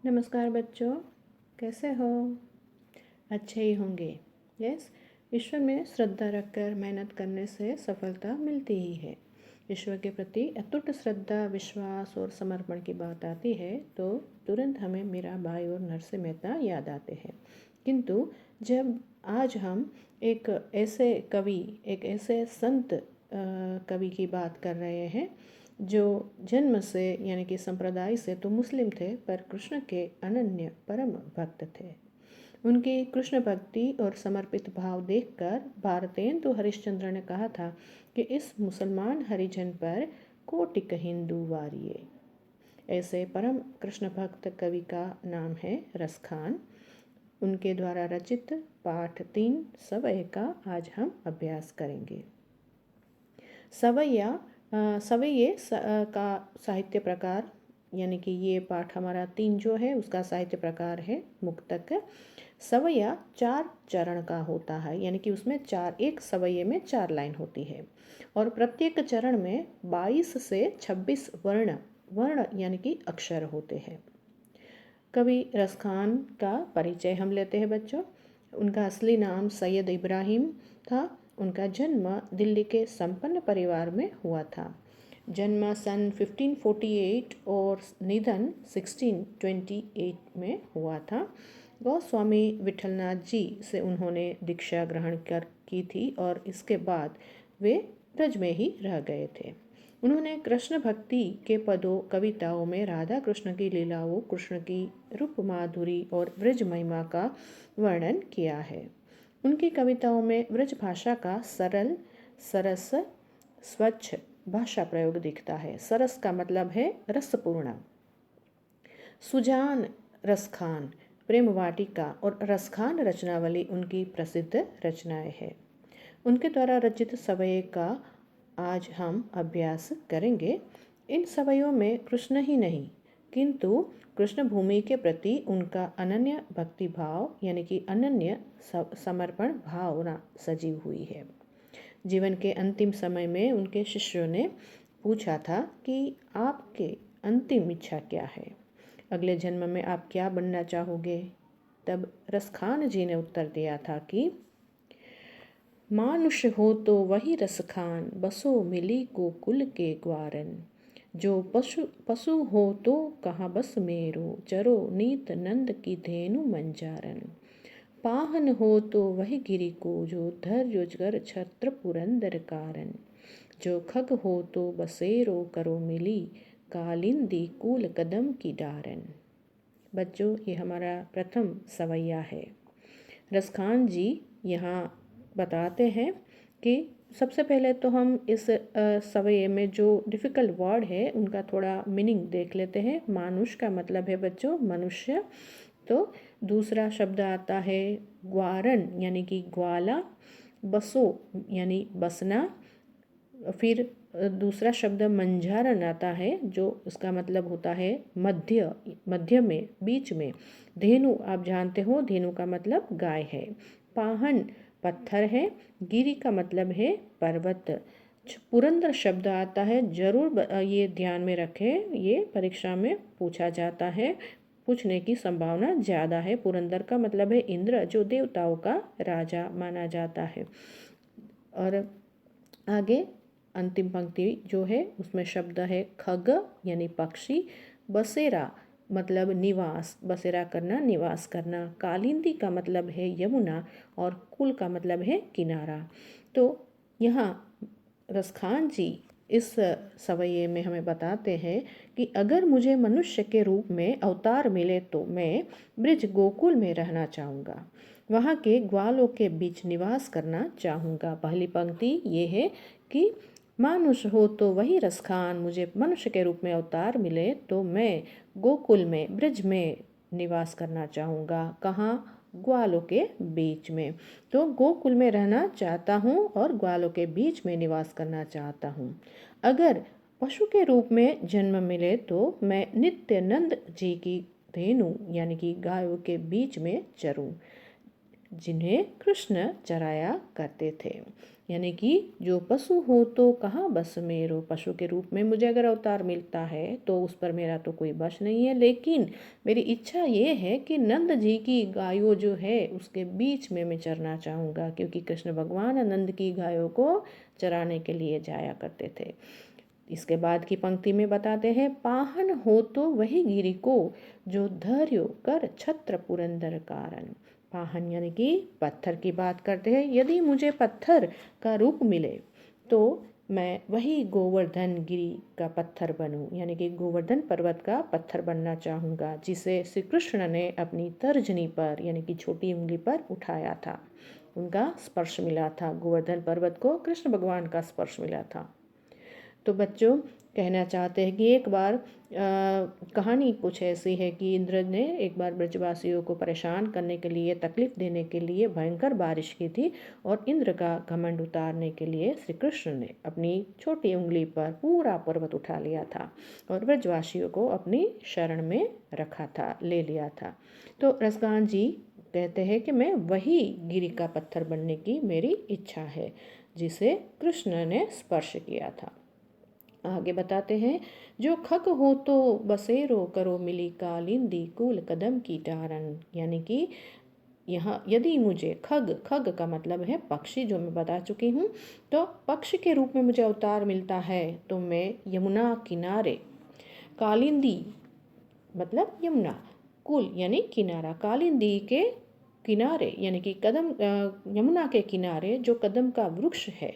नमस्कार बच्चों, कैसे हो? अच्छे ही होंगे। यस, ईश्वर में श्रद्धा रखकर मेहनत करने से सफलता मिलती ही है। ईश्वर के प्रति अटूट श्रद्धा, विश्वास और समर्पण की बात आती है तो तुरंत हमें मीराबाई और नरसिंह मेहता याद आते हैं। किंतु जब आज हम एक ऐसे संत कवि की बात कर रहे हैं जो जन्म से यानी कि संप्रदाय से तो मुस्लिम थे, पर कृष्ण के अनन्य परम भक्त थे। उनकी कृष्ण भक्ति और समर्पित भाव देखकर भारतेंदु हरिश्चंद्र ने कहा था कि इस मुसलमान हरिजन पर कोटिक हिंदू वारिये। ऐसे परम कृष्ण भक्त कवि का नाम है रसखान। उनके द्वारा रचित पाठ 3 सवय का आज हम अभ्यास करेंगे। सवैये का साहित्य प्रकार यानी कि ये पाठ हमारा 3 जो है उसका साहित्य प्रकार है मुक्तक। सवैया 4 चरण का होता है, यानी कि उसमें एक सवैये में 4 लाइन होती है और प्रत्येक चरण में 22 से 26 वर्ण यानी कि अक्षर होते हैं। कवि रसखान का परिचय हम लेते हैं बच्चों। उनका असली नाम सैयद इब्राहिम था। उनका जन्म दिल्ली के संपन्न परिवार में हुआ था। जन्म सन 1548 और निधन 1628 में हुआ था। गोस्वामी विठलनाथ जी से उन्होंने दीक्षा ग्रहण की थी और इसके बाद वे ब्रज में ही रह गए थे। उन्होंने कृष्ण भक्ति के पदों कविताओं में राधा कृष्ण की लीलाओं, कृष्ण की रूप माधुरी और ब्रज महिमा का वर्णन किया है। उनकी कविताओं में ब्रज भाषा का सरल, सरस, स्वच्छ भाषा प्रयोग दिखता है। सरस का मतलब है रसपूर्ण। सुजान, रसखान, प्रेम वाटिका और रसखान रचनावली उनकी प्रसिद्ध रचनाएं हैं। उनके द्वारा रचित सवय का आज हम अभ्यास करेंगे। इन सवयों में कृष्ण ही नहीं किंतु कृष्ण भूमि के प्रति उनका अनन्य भक्ति भाव यानी कि अनन्य समर्पण भावना सजी हुई है। जीवन के अंतिम समय में उनके शिष्यों ने पूछा था कि आपके अंतिम इच्छा क्या है, अगले जन्म में आप क्या बनना चाहोगे? तब रसखान जी ने उत्तर दिया था कि मानुष हो तो वही रसखान, बसो मिली गोकुल के ग्वारन। जो पशु हो तो कहाँ बस मेरो, चरो नीत नंद की धेनु मंजारन। पाहन हो तो वही गिरि को जो, धर युजगर छत्र पुरंदर कारण। जो खग हो तो बसेरो करो मिली, कालिंदी कूल कदम की डारन। बच्चों, ये हमारा प्रथम सवैया है। रसखान जी यहाँ बताते हैं कि सबसे पहले तो हम इस सवैये में जो डिफ़िकल्ट वर्ड है उनका थोड़ा मीनिंग देख लेते हैं। मानुष का मतलब है बच्चों मनुष्य। तो दूसरा शब्द आता है ग्वारन यानी कि ग्वाला, बसो यानी बसना। फिर दूसरा शब्द मंझारन आता है जो उसका मतलब होता है मध्य में, बीच में। धेनु आप जानते हो, धेनु का मतलब गाय है। पाहन पत्थर है। गिरि का मतलब है पर्वत। पुरंदर शब्द आता है, जरूर ये ध्यान में रखें, ये परीक्षा में पूछा जाता है, पूछने की संभावना ज़्यादा है। पुरंदर का मतलब है इंद्र, जो देवताओं का राजा माना जाता है। और आगे अंतिम पंक्ति जो है उसमें शब्द है खग यानी पक्षी। बसेरा मतलब निवास, बसेरा करना, निवास करना। कालिंदी का मतलब है यमुना और कुल का मतलब है किनारा। तो यहाँ रसखान जी इस सवैये में हमें बताते हैं कि अगर मुझे मनुष्य के रूप में अवतार मिले तो मैं ब्रज गोकुल में रहना चाहूँगा, वहाँ के ग्वालों के बीच निवास करना चाहूँगा। पहली पंक्ति ये है कि मानुष हो तो वही रसखान, मुझे मनुष्य के रूप में अवतार मिले तो मैं गोकुल में, ब्रज में निवास करना चाहूँगा। कहाँ? ग्वालों के बीच में। तो गोकुल में रहना चाहता हूँ और ग्वालों के बीच में निवास करना चाहता हूँ। अगर पशु के रूप में जन्म मिले तो मैं नित्यानंद जी की धेनु यानी कि गायों के बीच में चरूं। जिन्हें कृष्ण चराया करते थे। यानी कि जो पशु हो तो कहाँ बस मेरो, पशु के रूप में मुझे अगर अवतार मिलता है तो उस पर मेरा तो कोई बस नहीं है, लेकिन मेरी इच्छा ये है कि नंद जी की गायों जो है उसके बीच में मैं चरना चाहूँगा, क्योंकि कृष्ण भगवान नंद की गायों को चराने के लिए जाया करते थे। इसके बाद की पंक्ति में बताते हैं, पाहन हो तो वही गिरि को, जो धैर्य कर छत्र पुरंदर कारण। पाहन यानी कि पत्थर की बात करते हैं। यदि मुझे पत्थर का रूप मिले तो मैं वही गोवर्धन गिरी का पत्थर बनूं, यानी कि गोवर्धन पर्वत का पत्थर बनना चाहूँगा, जिसे श्री कृष्ण ने अपनी तर्जनी पर यानी कि छोटी उंगली पर उठाया था। उनका स्पर्श मिला था, गोवर्धन पर्वत को कृष्ण भगवान का स्पर्श मिला था। तो बच्चों कहना चाहते हैं कि एक बार कहानी कुछ ऐसी है कि इंद्र ने एक बार ब्रजवासियों को परेशान करने के लिए, तकलीफ देने के लिए भयंकर बारिश की थी, और इंद्र का घमंड उतारने के लिए श्री कृष्ण ने अपनी छोटी उंगली पर पूरा पर्वत उठा लिया था और ब्रजवासियों को अपनी शरण में रखा था, ले लिया था। तो रसगान जी कहते हैं कि मैं वही गिरी का पत्थर बनने की मेरी इच्छा है, जिसे कृष्ण ने स्पर्श किया था। आगे बताते हैं, जो खग हो तो बसेरो करो मिली कालिंदी कूल कदम की डारन। यानी कि यहाँ यदि मुझे खग, खग का मतलब है पक्षी, जो मैं बता चुकी हूँ, तो पक्षी के रूप में मुझे अवतार मिलता है तो मैं यमुना किनारे, कालिंदी मतलब यमुना, कुल यानी किनारा, कालिंदी के किनारे यानी कि कदम, यमुना के किनारे जो कदम का वृक्ष है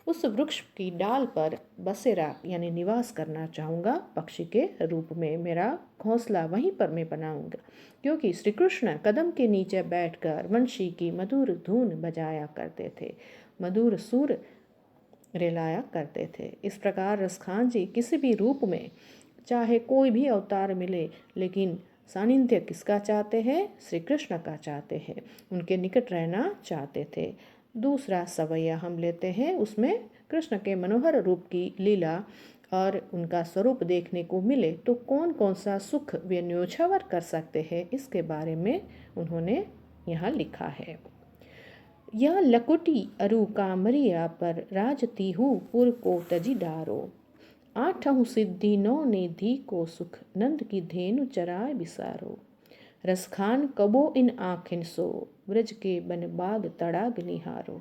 उस वृक्ष की डाल पर बसेरा यानी निवास करना चाहूँगा पक्षी के रूप में। मेरा घोंसला वहीं पर मैं बनाऊंगा, क्योंकि श्री कृष्ण कदम के नीचे बैठकर वंशी की मधुर धुन बजाया करते थे, मधुर सुर रिलाया करते थे। इस प्रकार रसखान जी किसी भी रूप में, चाहे कोई भी अवतार मिले, लेकिन सानिध्य किसका चाहते हैं? श्री कृष्ण का चाहते हैं, उनके निकट रहना चाहते थे। दूसरा सवैया हम लेते हैं, उसमें कृष्ण के मनोहर रूप की लीला और उनका स्वरूप देखने को मिले तो कौन कौन सा सुख वे न्योछावर कर सकते हैं, इसके बारे में उन्होंने यहाँ लिखा है। यह लकुटी अरु कामरिया पर राजती हूँ पुर को तजी डारो, आठहु सिद्धि नौ निधि को सुख नंद की धेनु चराय बिसारो। रसखान कबो इन आँखिन सो, ब्रज के बन बाग तड़ाग निहारो,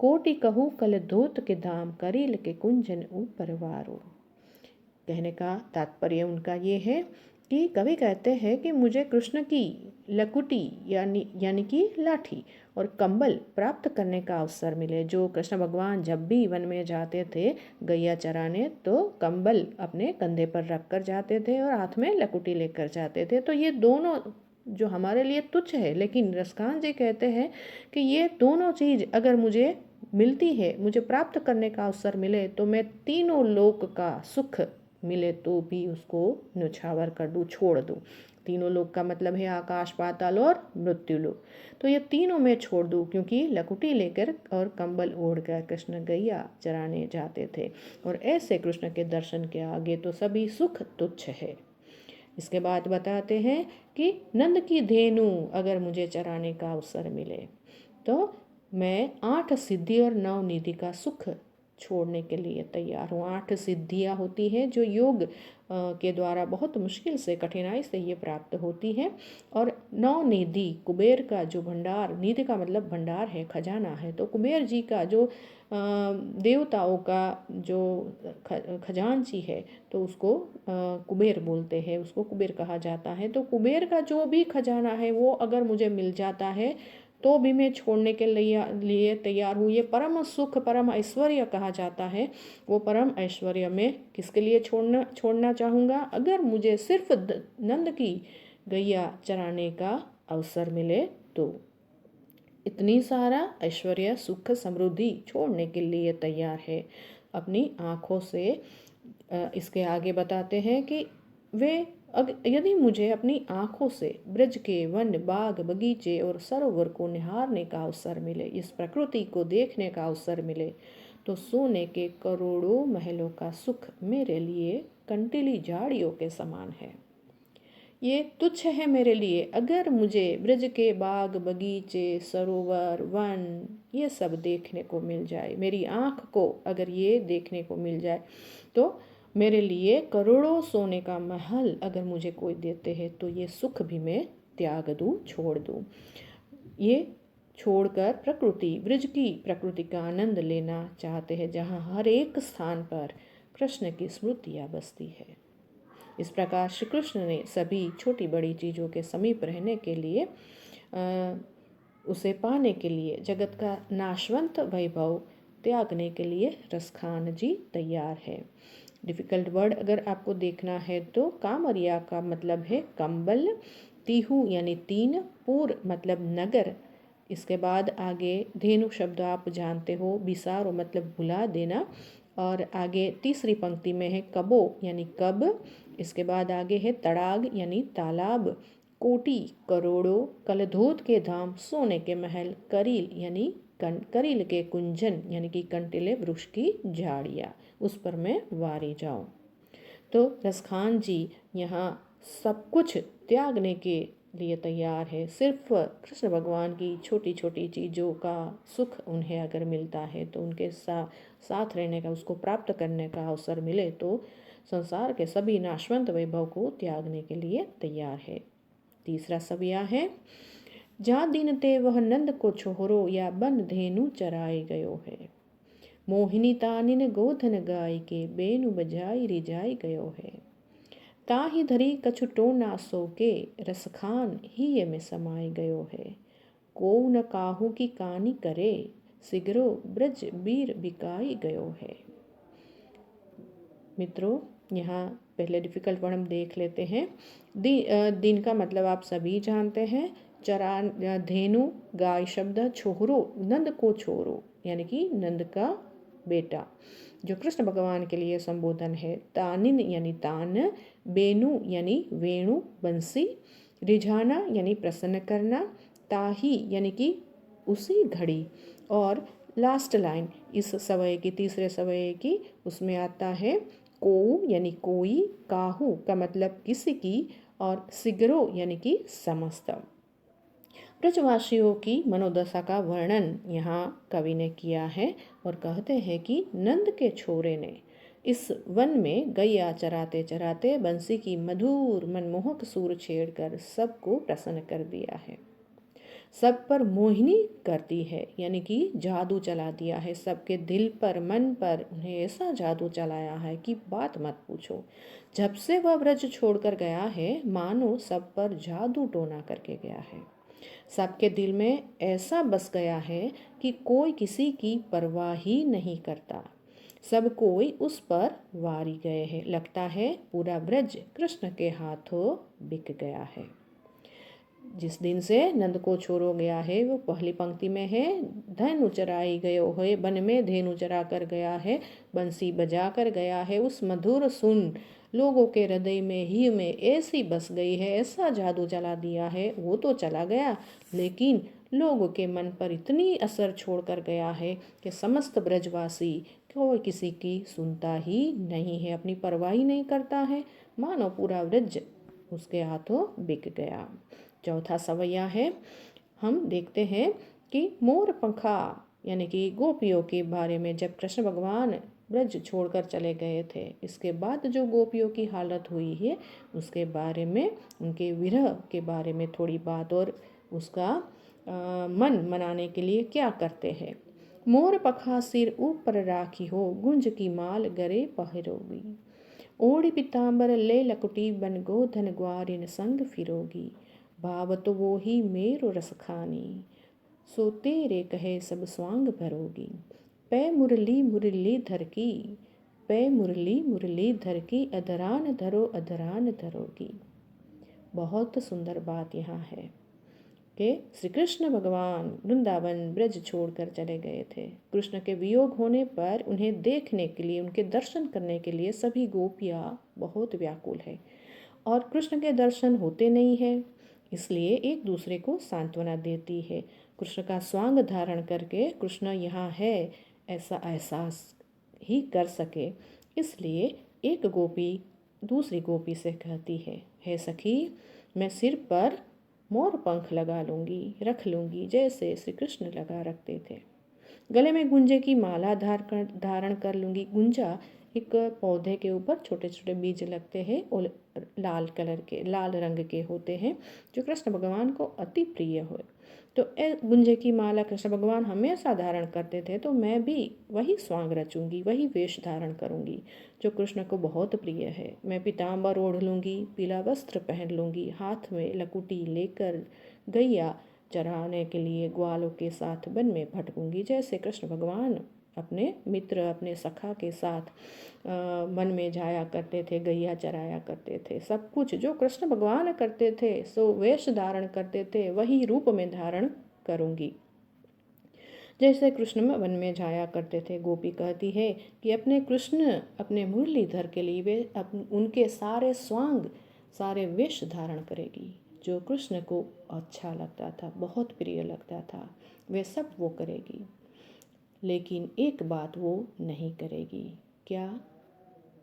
कोटि कहू कल धोत के धाम करील के कुंजन ऊपर वारो। कहने का तात्पर्य उनका ये है कि कवि कहते हैं कि मुझे कृष्ण की लकुटी यानी कि लाठी और कंबल प्राप्त करने का अवसर मिले। जो कृष्ण भगवान जब भी वन में जाते थे गैया चराने, तो कंबल अपने कंधे पर रख कर जाते थे और हाथ में लकुटी लेकर जाते थे। तो ये दोनों जो हमारे लिए तुच्छ है, लेकिन रसखान जी कहते हैं कि ये दोनों चीज़ अगर मुझे मिलती है, मुझे प्राप्त करने का अवसर मिले, तो मैं तीनों लोक का सुख मिले तो भी उसको न्यौछावर कर दूँ, छोड़ दूँ। तीनों लोक का मतलब है आकाश, पाताल और मृत्यु लोक। तो ये तीनों में छोड़ दूँ, क्योंकि लकुटी लेकर और कंबल ओढ़कर कृष्ण गैया चराने जाते थे, और ऐसे कृष्ण के दर्शन के आगे तो सभी सुख तुच्छ है। इसके बाद बताते हैं कि नंद की धेनु अगर मुझे चराने का अवसर मिले तो मैं 8 सिद्धि और 9 निधि का सुख छोड़ने के लिए तैयार हूँ। 8 सिद्धियाँ होती हैं जो योग के द्वारा बहुत मुश्किल से, कठिनाई से ये प्राप्त होती है, और 9 निधि कुबेर का जो भंडार, निधि का मतलब भंडार है, खजाना है, तो कुबेर जी का जो देवताओं का जो खजांची है तो उसको कुबेर बोलते हैं, उसको कुबेर कहा जाता है। तो कुबेर का जो भी खजाना है वो अगर मुझे मिल जाता है तो भी मैं छोड़ने के लिए तैयार हूँ। ये परम सुख, परम ऐश्वर्य कहा जाता है। वो परम ऐश्वर्य में किसके लिए छोड़ना चाहूँगा? अगर मुझे सिर्फ नंद की गैया चराने का अवसर मिले तो। इतनी सारा ऐश्वर्य, सुख, समृद्धि छोड़ने के लिए तैयार है अपनी आँखों से। इसके आगे बताते हैं कि वे यदि मुझे अपनी आँखों से ब्रज के वन, बाग, बगीचे और सरोवर को निहारने का अवसर मिले, इस प्रकृति को देखने का अवसर मिले, तो सोने के करोड़ों महलों का सुख मेरे लिए कंटीली झाड़ियों के समान है। ये तुच्छ है मेरे लिए, अगर मुझे ब्रज के बाग बगीचे सरोवर वन ये सब देखने को मिल जाए, मेरी आँख को अगर ये देखने को मिल जाए तो मेरे लिए करोड़ों सोने का महल अगर मुझे कोई देते हैं तो ये सुख भी मैं त्याग दूँ, छोड़ दूँ। ये छोड़कर प्रकृति, ब्रज की प्रकृति का आनंद लेना चाहते हैं, जहाँ हर एक स्थान पर कृष्ण की स्मृतियाँ बसती है। इस प्रकार श्री कृष्ण ने सभी छोटी बड़ी चीज़ों के समीप रहने के लिए, उसे पाने के लिए, जगत का नाशवंत वैभव त्यागने के लिए रसखान जी तैयार है। डिफ़िकल्ट वर्ड अगर आपको देखना है तो कामरिया का मतलब है कंबल, तीहू यानी तीन, पूर मतलब नगर, इसके बाद आगे धेनु शब्द आप जानते हो, बिसारो मतलब भुला देना, और आगे तीसरी पंक्ति में है कबो यानी कब, इसके बाद आगे है तड़ाग यानी तालाब, कोटि करोड़ों, कलधोत के धाम सोने के महल, करील यानी करील के कुंजन यानी कि कंटिले वृक्ष की झाड़ियाँ, उस पर मैं वारी जाऊँ। तो रसखान जी यहाँ सब कुछ त्यागने के लिए तैयार है। सिर्फ कृष्ण भगवान की छोटी छोटी चीज़ों का सुख उन्हें अगर मिलता है तो उनके साथ रहने का, उसको प्राप्त करने का अवसर मिले तो संसार के सभी नाशवंत वैभव को त्यागने के लिए तैयार है। तीसरा सविया है, जा दिन ते वह नंद को छोहरो, या बन धेनु चराए गयो है। मोहिनी तानिन गोधन गाय के, बेनु बजाई रिजाई गयो है। ताहि धरी कछु टोना सो के, रसखान ही में समाय गयो है। को न काहू की कानी करे, सिगरो ब्रज बीर बिकाई गयो है। मित्रों, यहाँ पहले डिफ़िकल्ट वर्ड हम देख लेते हैं। दिन का मतलब आप सभी जानते हैं, चरा धेनु गाय शब्द, छोहरो नंद को छोरो यानी कि नंद का बेटा, जो कृष्ण भगवान के लिए संबोधन है। तानिन यानी तान, बेनु यानी वेणु बंसी, रिझाना यानी प्रसन्न करना, ताही यानी कि उसी घड़ी, और लास्ट लाइन इस सवय की, तीसरे सवय की, उसमें आता है को यानी कोई, काहू का मतलब किसी की, और सिगरो यानी कि समस्त। ब्रजवासियों की मनोदशा का वर्णन यहाँ कवि ने किया है और कहते हैं कि नंद के छोरे ने इस वन में गैया चराते चराते बंसी की मधुर मनमोहक सुर छेड़कर सबको प्रसन्न कर दिया है, सब पर मोहिनी करती है यानी कि जादू चला दिया है, सबके दिल पर मन पर उन्हें ऐसा जादू चलाया है कि बात मत पूछो। जब से वह ब्रज छोड़कर गया है मानो सब पर जादू टोना करके गया है, सबके दिल में ऐसा बस गया है कि कोई किसी की परवाह ही नहीं करता, सब कोई उस पर वारी गए हैं। लगता है पूरा ब्रज कृष्ण के हाथों बिक गया है। जिस दिन से नंद को छोड़ो गया है वो पहली पंक्ति में है, धनु चराई गयो है, वन में धेनु चरा कर गया है, बंसी बजा कर गया है। उस मधुर सुन लोगों के हृदय में ही में ऐसी बस गई है, ऐसा जादू चला दिया है। वो तो चला गया लेकिन लोगों के मन पर इतनी असर छोड़ कर गया है कि समस्त ब्रजवासी कोई किसी की सुनता ही नहीं है, अपनी परवाह ही नहीं करता है, मानो पूरा ब्रज उसके हाथों बिक गया। चौथा सवैया है, हम देखते हैं कि मोर पंखा यानी कि गोपियों के बारे में, जब कृष्ण भगवान ब्रज छोड़कर चले गए थे, इसके बाद जो गोपियों की हालत हुई है उसके बारे में, उनके विरह के बारे में थोड़ी बात, और उसका मन मनाने के लिए क्या करते हैं। मोर पखा सिर ऊपर राखी हो, गुंज की माल गरे पहरोगी, ओढ़ी पीताम्बर ले लकुटी बन गोधन ग्वारिन संग फिरोगी, भाव तो वो ही मेरो रसखानी, सो तेरे कहे सब स्वांग भरोगी, पै मुरली मुरली धर की, पै मुरली मुरली धर की, अधरान धरो अधरान धरोगी। बहुत सुंदर बात यहाँ है कि श्री कृष्ण भगवान वृंदावन ब्रज छोड़कर चले गए थे। कृष्ण के वियोग होने पर उन्हें देखने के लिए, उनके दर्शन करने के लिए सभी गोपियाँ बहुत व्याकुल है, और कृष्ण के दर्शन होते नहीं हैं, इसलिए एक दूसरे को सांत्वना देती है। कृष्ण का स्वांग धारण करके कृष्ण यहाँ है ऐसा एहसास ही कर सके, इसलिए एक गोपी दूसरी गोपी से कहती है, हे सखी, मैं सिर पर मोर पंख लगा लूँगी, रख लूँगी, जैसे श्री कृष्ण लगा रखते थे। गले में गुंजे की माला धारण कर लूँगी। गुंजा एक पौधे के ऊपर छोटे छोटे बीज लगते हैं और लाल रंग के होते हैं, जो कृष्ण भगवान को अति प्रिय हो। तो गुंजे की माला कृष्ण भगवान हमेशा धारण करते थे, तो मैं भी वही स्वांग रचूंगी, वही वेश धारण करूंगी जो कृष्ण को बहुत प्रिय है। मैं पीताम्बर ओढ़ लूँगी, पीला वस्त्र पहन लूँगी, हाथ में लकुटी लेकर गैया चराने के लिए ग्वालों के साथ वन में भटकूंगी, जैसे कृष्ण भगवान अपने मित्र, अपने सखा के साथ वन में जाया करते थे, गैया चराया करते थे। सब कुछ जो कृष्ण भगवान करते थे, सो वेश धारण करते थे, वही रूप में धारण करूंगी। जैसे कृष्ण वन में जाया करते थे। गोपी कहती है कि अपने कृष्ण अपने मुरलीधर के लिए वे उनके सारे स्वांग, सारे वेश धारण करेगी। जो कृष्ण को अच्छा लगता था, बहुत प्रिय लगता था, वे सब वो करेगी। लेकिन एक बात वो नहीं करेगी। क्या?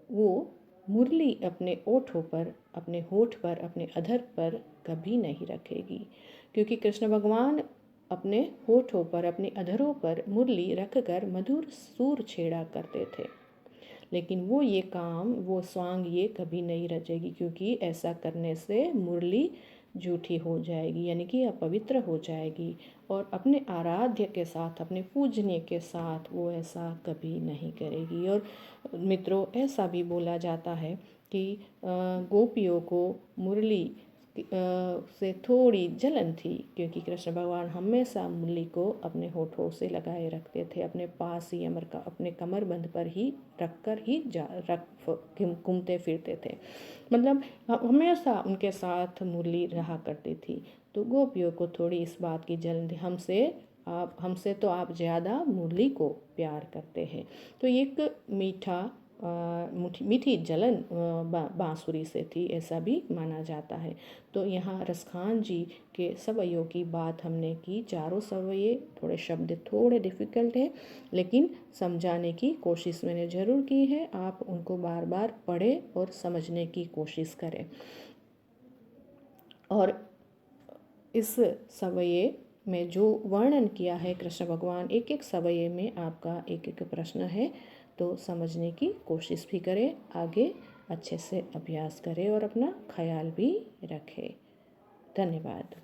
वो मुरली अपने ओठों पर, अपने होठ पर, अपने अधर पर कभी नहीं रखेगी, क्योंकि कृष्ण भगवान अपने होठों पर, अपने अधरों पर मुरली रखकर मधुर सुर छेड़ा करते थे। लेकिन वो ये काम, वो स्वांग ये कभी नहीं रचेगी, क्योंकि ऐसा करने से मुरली झूठी हो जाएगी, यानी कि अपवित्र हो जाएगी। और अपने आराध्य के साथ, अपने पूजनीय के साथ वो ऐसा कभी नहीं करेगी। और मित्रों, ऐसा भी बोला जाता है कि गोपियों को मुरली से थोड़ी जलन थी, क्योंकि कृष्ण भगवान हमेशा मुरली को अपने होठों से लगाए रखते थे, अपने पास ही अपने कमरबंद पर ही रखकर ही घूमते फिरते थे, मतलब हमेशा उनके साथ मुरली रहा करती थी। तो गोपियों को थोड़ी इस बात की जलन थी, हमसे तो आप ज़्यादा मुरली को प्यार करते हैं। तो एक मीठी जलन बांसुरी से थी, ऐसा भी माना जाता है। तो यहाँ रसखान जी के सवैयों की बात हमने की। चारों सवैये, थोड़े शब्द थोड़े डिफ़िकल्ट है, लेकिन समझाने की कोशिश मैंने ज़रूर की है। आप उनको बार बार पढ़ें और समझने की कोशिश करें। और इस सवैये में जो वर्णन किया है कृष्ण भगवान, एक एक सवैये में आपका एक एक प्रश्न है, तो समझने की कोशिश भी करें, आगे अच्छे से अभ्यास करें और अपना ख्याल भी रखें। धन्यवाद।